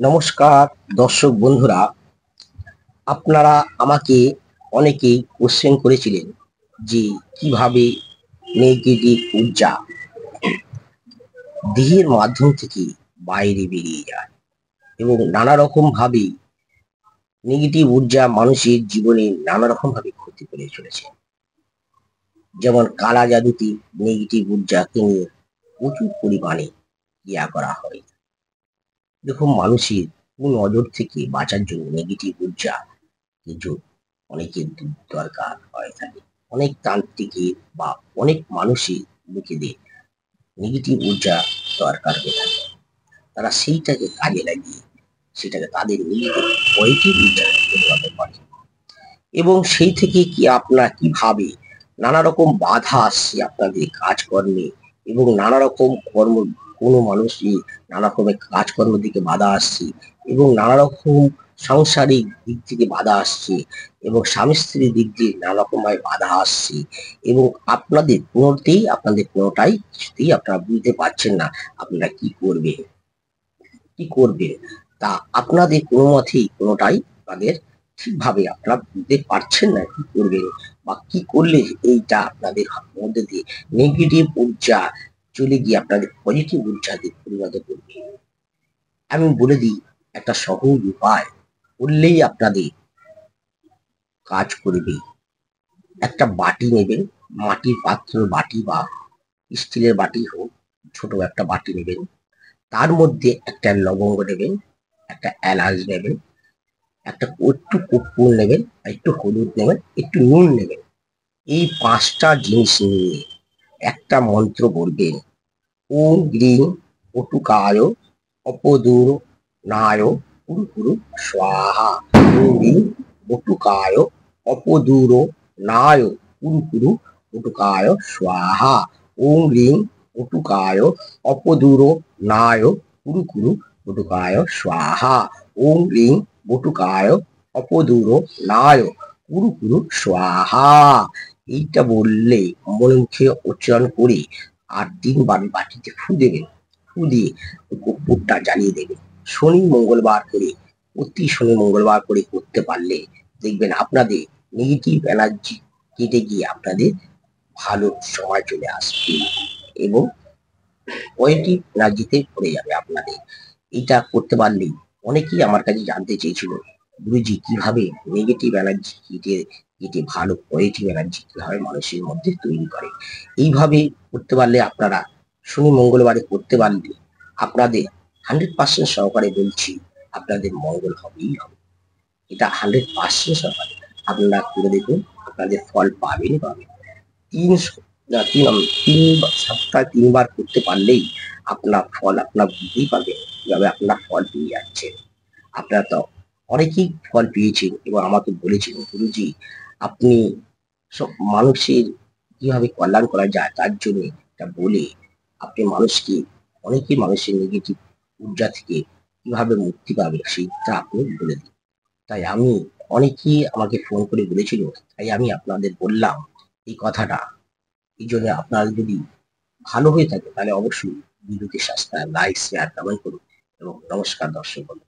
নমস্কার দর্শক বন্ধুরা, আপনারা আমাকে অনেকেই কোশ্চেন করেছিলেন যে কিভাবে নেগেটিভ ঊর্জা দেহের মাধ্যম থেকে বাইরে বেরিয়ে যায় এবং নানা রকম ভাবে নেগেটিভ ঊর্জা মানুষের জীবনে নানা রকম ভাবে ক্ষতি করে চলেছে। যেমন কালা জাদুতে নেগেটিভ ঊর্জাকে নিয়ে প্রচুর পরিমাণে ইয়া করা হয়। দেখুন, মানুষের কুনজর থেকে বাঁচার জন্য নেগেটিভ ঊর্জা কিছু অনেকের দরকার হয়ে থাকে। অনেক তান্ত্রিকের বা অনেক মানুষের লোকেদের নেগেটিভ ঊর্জা দরকার হয়ে থাকে। তারা সেইটাকে কাজে লাগিয়ে সেটাকে তাদের নিজেদের পজিটিভ ঊর্জায় পরিণত করে এবং সেই থেকে কি আপনারা কিভাবে নানা রকম বাধা আসছে আপনাদের কাজকর্মে এবং নানা রকম কর্ম, কোনো মানুষই নানা রকমের কাজকর্ম দিকে বাধা আসছে এবং নানা রকম সাংসারিক দিক থেকে বাধা আসছে এবং স্বামী স্ত্রীর দিক দিয়ে নানা রকম ভাবে বাধা আসছে এবং আপনাদের কোনোটাই কিছুতেই আপনারা বুঝতে পারছেন না আপনারা কি করবেন তা আপনাদের কোনো মতেই কোনোটাই আপনাদের ঠিকভাবে আপনারা বুঝতে পারছেন না কি করবেন বা কি করলে এইটা আপনাদের মধ্যে দিয়ে নেগেটিভ ঊর্জা চলে গিয়ে আপনাদের পজিটিভ ঊর্জাতে পরিণত করবে। আমি বলে দিই, একটা সহজ উপায় করলেই আপনাদের কাজ করবে। একটা বাটি নেবেন, মাটির পাত্র বাটি বা স্টিলের বাটি হোক, ছোট একটা বাটি নেবেন। তার মধ্যে একটা লবঙ্গ নেবেন, একটা এলাচ নেবেন, একটু কর্পূর নেবেন, একটু হলুদ নেবেন, একটু নুন নেবেন। এই 5টা জিনিস নিয়ে একটা মন্ত্র বলবেন। ওম গ্রিং পটুকায় অপদূরনায় কুরুকুরু স্বাহা। ওম গ্রিং পটুকায় অপদূরনায় কুরুকুরু পটুকায় স্বাহা। ওম গ্রিং পটুকায় অপদূরনায় কুরুকুরু পটুকায় স্বাহা। ওম গ্রিং বটুকায় অপদূরনায় কুরুকুরু স্বাহা। এইটা বললে মনে মুখে উচ্চারণ করে 8 দিন বাটিতে ফু দেবেন। ফু দিয়ে কর্পূরটা জ্বালিয়ে দেবেন। প্রতি শনি মঙ্গলবার করে করতে পারলে দেখবেন আপনাদের নেগেটিভ এনার্জি কেটে গিয়ে আপনাদের ভালো সময় চলে আসবে এবং পজিটিভ এনার্জিতে ভরে যাবে আপনাদের। এটা করতে পারলেই অনেকেই আমার কাছে জানতে চেয়েছিল, গুরুজি কিভাবে নেগেটিভ এনার্জি কেটে ভালো পজিটিভ এনার্জি কিভাবে মানুষের মধ্যে তৈরি করে। এইভাবে করতে পারলে আপনারা শনি মঙ্গলবারে করতে পারলে আপনাদের 100% সহকারে বলছি আপনাদের মঙ্গল হবেই হবে। এটা 100% সহকারে আপনারা করে দেখুন, আপনাদের ফল পাবেন। তিন সপ্তাহে 3 বার করতে পারলেই আপনার ফল আপনার বুঝতেই পারবেন কিভাবে আপনার ফল পেয়ে যাচ্ছেন। আপনারা তো অনেকেই ফল পেয়েছেন এবং আমাকে বলেছেন, গুরুজি আপনি সব মানুষের কিভাবে কল্যাণ করা যায় তার জন্য এটা বলে আপনি অনেকেই মানুষের নেগেটিভ ঊর্জা থেকে কিভাবে মুক্তি পাবে সেইটা আপনি বলে দিন। তাই অনেকেই আমাকে ফোন করে বলেছিল, তাই আমি আপনাদের বললাম এই কথাটা। এই জন্য আপনারা যদি ভালো হয়ে থাকে তাহলে অবশ্যই ভিডিওটি সাবস্ক্রাইব, লাইক, শেয়ার, কমেন্ট করুন এবং নমস্কার দর্শক বন্ধু।